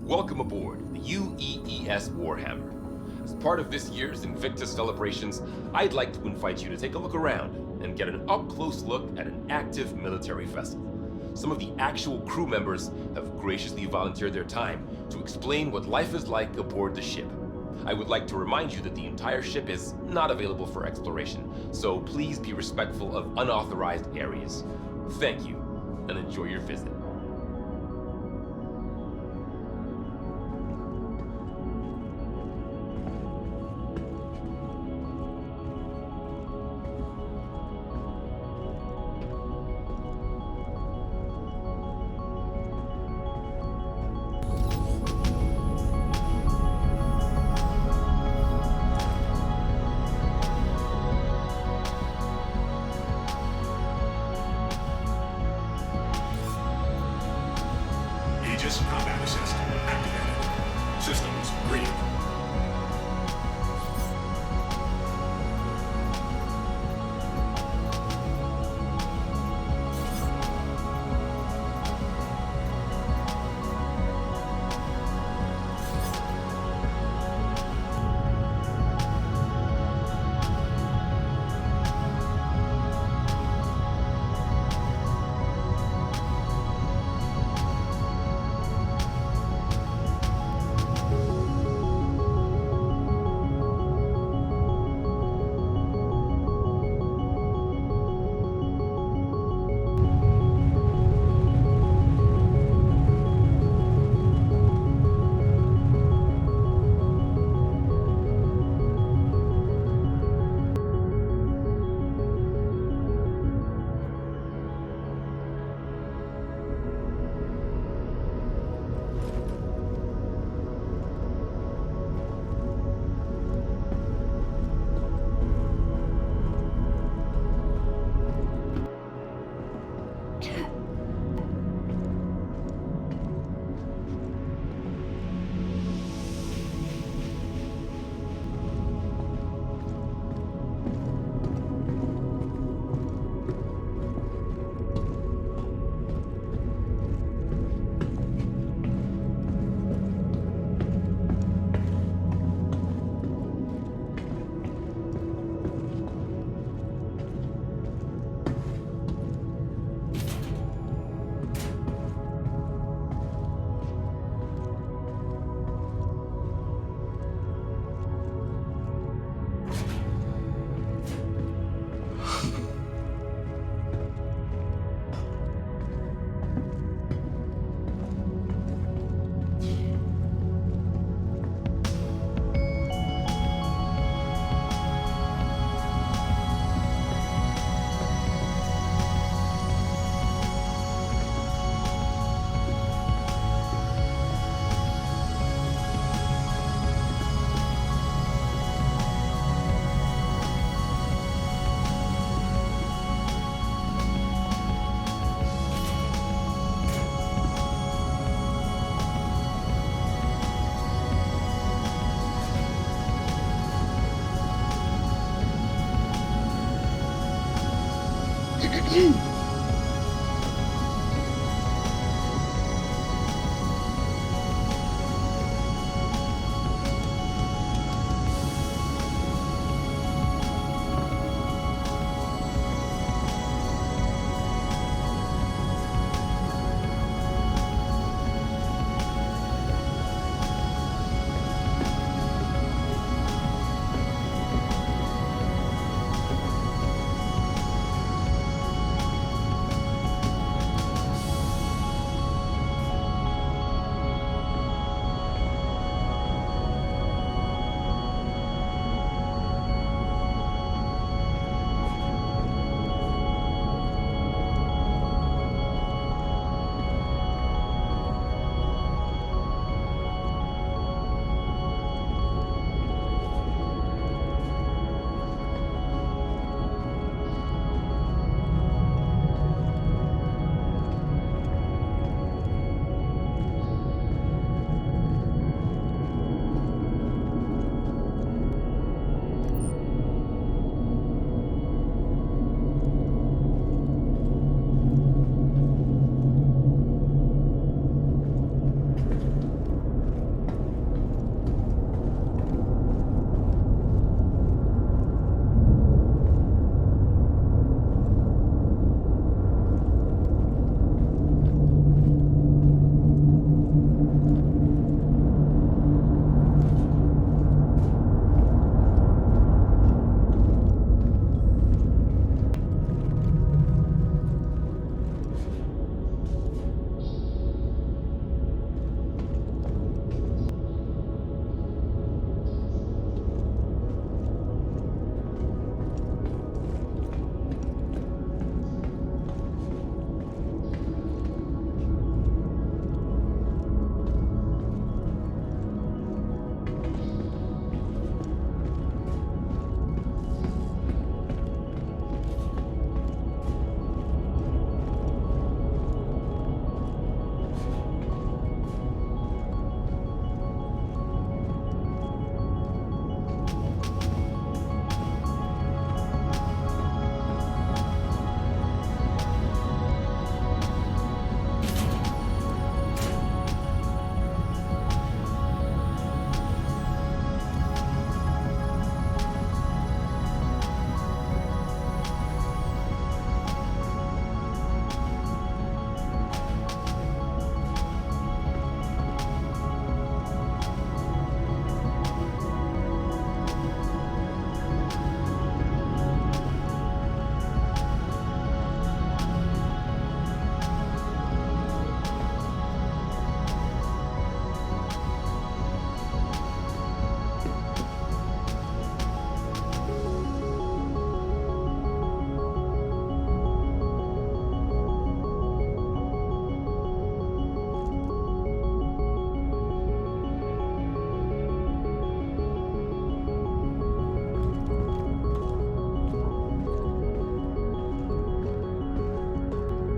Welcome aboard the UEES Warhammer. As part of this year's Invictus celebrations, I'd like to invite you to take a look around and get an up-close look at an active military vessel. Some of the actual crew members have graciously volunteered their time to explain what life is like aboard the ship. I would like to remind you that the entire ship is not available for exploration, so please be respectful of unauthorized areas. Thank you, and enjoy your visit. Combat assist activated. Systems green.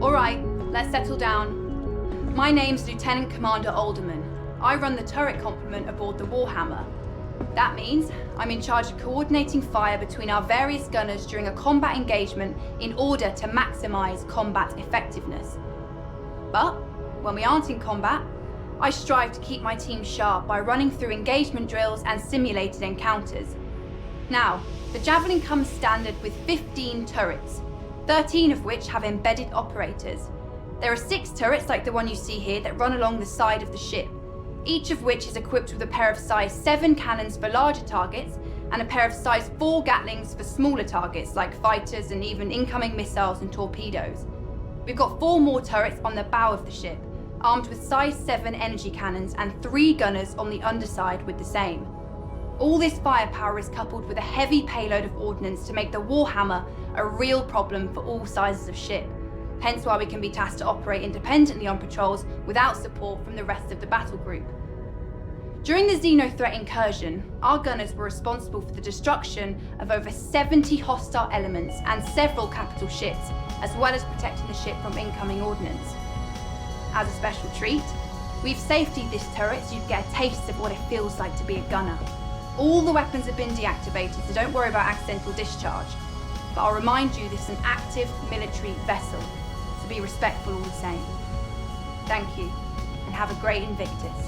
All right, let's settle down. My name's Lieutenant Commander Alderman. I run the turret complement aboard the Warhammer. That means I'm in charge of coordinating fire between our various gunners during a combat engagement in order to maximize combat effectiveness. But when we aren't in combat, I strive to keep my team sharp by running through engagement drills and simulated encounters. Now, the Javelin comes standard with 15 turrets, 13 of which have embedded operators. There are 6 turrets like the one you see here that run along the side of the ship, each of which is equipped with a pair of size 7 cannons for larger targets and a pair of size 4 Gatlings for smaller targets like fighters and even incoming missiles and torpedoes. We've got 4 more turrets on the bow of the ship, armed with size 7 energy cannons and 3 gunners on the underside with the same. All this firepower is coupled with a heavy payload of ordnance to make the Warhammer a real problem for all sizes of ship, hence why we can be tasked to operate independently on patrols without support from the rest of the battle group. During the Xeno threat incursion, our gunners were responsible for the destruction of over 70 hostile elements and several capital ships, as well as protecting the ship from incoming ordnance. As a special treat, we've safetied this turret so you get a taste of what it feels like to be a gunner. All the weapons have been deactivated, so don't worry about accidental discharge. But I'll remind you this is an active military vessel, so be respectful all the same. Thank you, and have a great Invictus.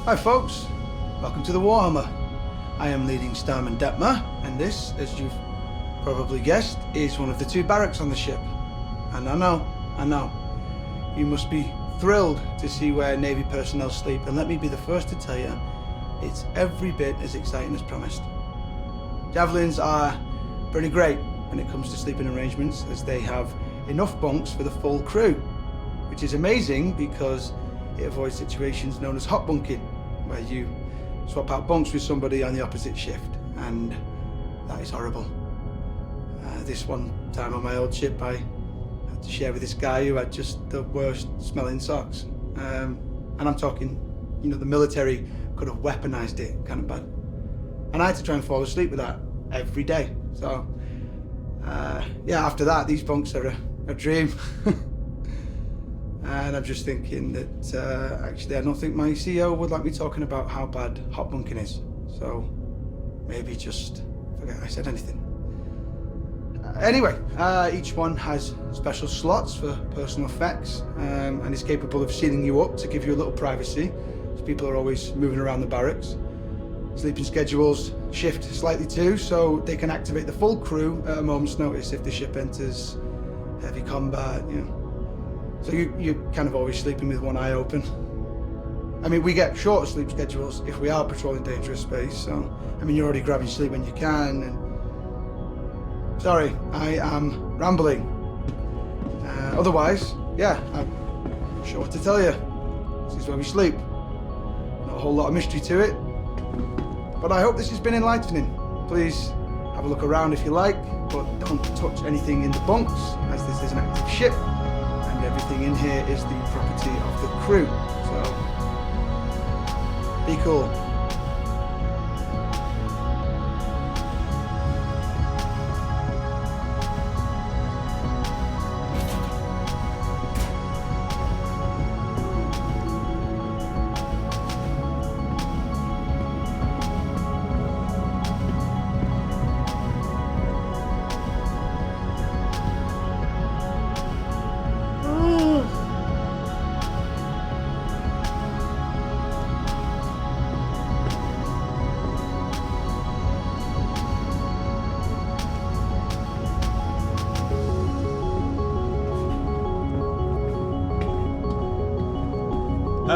Hi folks, welcome to the Warhammer. I am leading Starman Detmer, and this, as you've probably guessed, is one of the 2 barracks on the ship. And I know, you must be thrilled to see where Navy personnel sleep, and let me be the first to tell you, it's every bit as exciting as promised. Javelins are pretty great when it comes to sleeping arrangements, as they have enough bunks for the full crew, which is amazing because it avoids situations known as hot bunking, where you swap out bunks with somebody on the opposite shift, and that is horrible. This one time on my old ship, I had to share with this guy who had just the worst smelling socks. And I'm talking, you know, the military could have weaponized it kind of bad. And I had to try and fall asleep with that every day. So, yeah, after that, these bunks are a dream. And I'm just thinking that, actually, I don't think my CEO would like me talking about how bad hot bunking is. So, maybe just forget I said anything. Anyway, each one has special slots for personal effects, and is capable of sealing you up to give you a little privacy, as people are always moving around the barracks. Sleeping schedules shift slightly too, so they can activate the full crew at a moment's notice if the ship enters heavy combat, you know. So you're kind of always sleeping with one eye open. I mean, we get shorter sleep schedules if we are patrolling dangerous space, so, I mean, you're already grabbing sleep when you can, and... Sorry, I am rambling. Otherwise, yeah, I'm sure what to tell you. This is where we sleep. Not a whole lot of mystery to it, but I hope this has been enlightening. Please have a look around if you like, but don't touch anything in the bunks, as this is an active ship. Everything in here is the property of the crew, so be cool.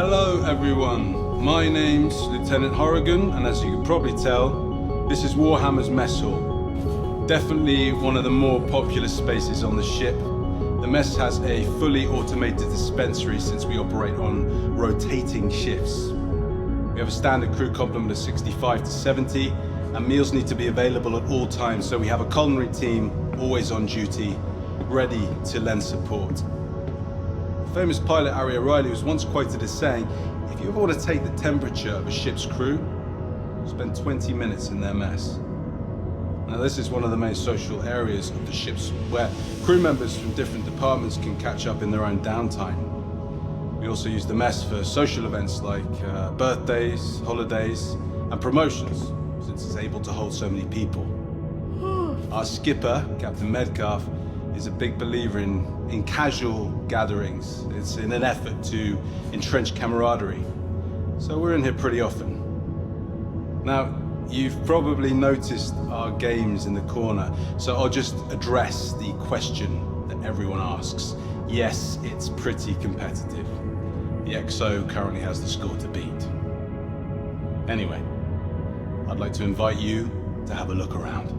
Hello everyone, my name's Lieutenant Horrigan, and as you can probably tell, this is Warhammer's mess hall. Definitely one of the more popular spaces on the ship. The mess has a fully automated dispensary since we operate on rotating shifts. We have a standard crew complement of 65 to 70, and meals need to be available at all times, so we have a culinary team always on duty, ready to lend support. The famous pilot Harry O'Reilly was once quoted as saying, if you ever want to take the temperature of a ship's crew, spend 20 minutes in their mess. Now this is one of the main social areas of the ships where crew members from different departments can catch up in their own downtime. We also use the mess for social events like birthdays, holidays, and promotions, since it's able to hold so many people. Our skipper, Captain Medcalf, is a big believer in casual gatherings. It's in an effort to entrench camaraderie. So we're in here pretty often. Now, you've probably noticed our games in the corner, so I'll just address the question that everyone asks. Yes, it's pretty competitive. The XO currently has the score to beat. Anyway, I'd like to invite you to have a look around.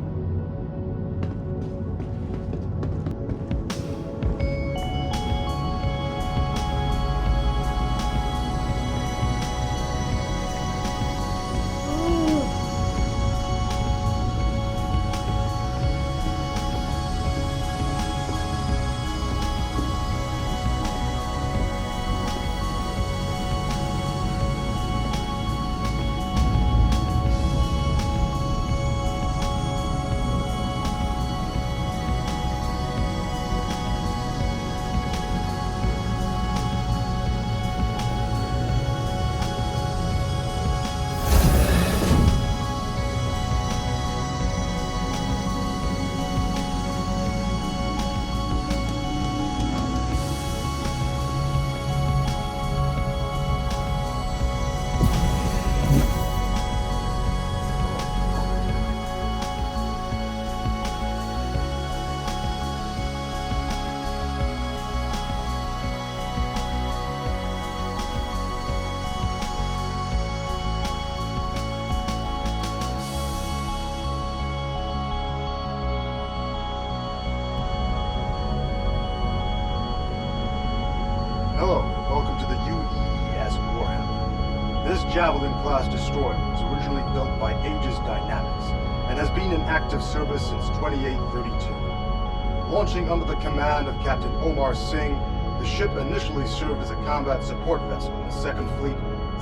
Hello, welcome to the UEES Warhammer. This Javelin-class destroyer was originally built by Aegis Dynamics and has been in active service since 2832. Launching under the command of Captain Omar Singh, the ship initially served as a combat support vessel in the 2nd Fleet,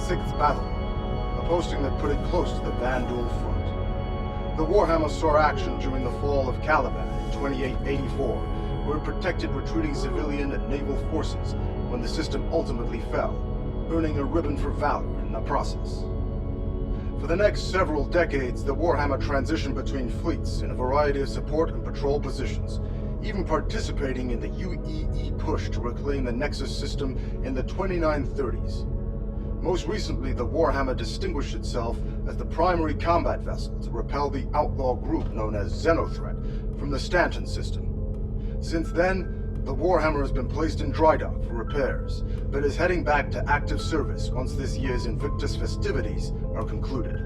6th Battalion, a posting that put it close to the Vandal front. The Warhammer saw action during the fall of Caliban in 2884, where it protected retreating civilian and naval forces when the system ultimately fell, earning a ribbon for valor in the process. For the next several decades, the Warhammer transitioned between fleets in a variety of support and patrol positions, even participating in the UEE push to reclaim the Nexus system in the 2930s. Most recently, the Warhammer distinguished itself as the primary combat vessel to repel the outlaw group known as Xenothreat from the Stanton system. Since then, the Warhammer has been placed in dry dock for repairs, but is heading back to active service once this year's Invictus festivities are concluded.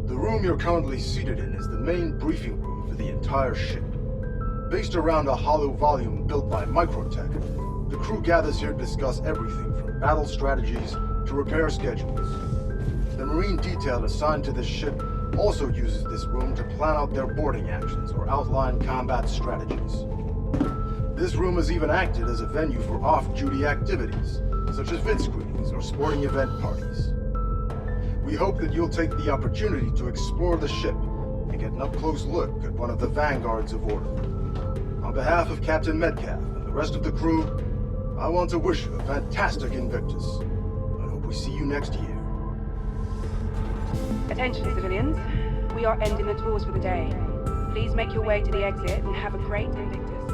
The room you're currently seated in is the main briefing room for the entire ship. Based around a hollow volume built by Microtech, the crew gathers here to discuss everything from battle strategies to repair schedules. The Marine detail assigned to this ship also uses this room to plan out their boarding actions or outline combat strategies. This room has even acted as a venue for off-duty activities, such as vid screenings or sporting event parties. We hope that you'll take the opportunity to explore the ship and get an up-close look at one of the vanguards of Order. On behalf of Captain Medcalf and the rest of the crew, I want to wish you a fantastic Invictus. I hope we see you next year. Attention civilians, we are ending the tours for the day. Please make your way to the exit and have a great Invictus.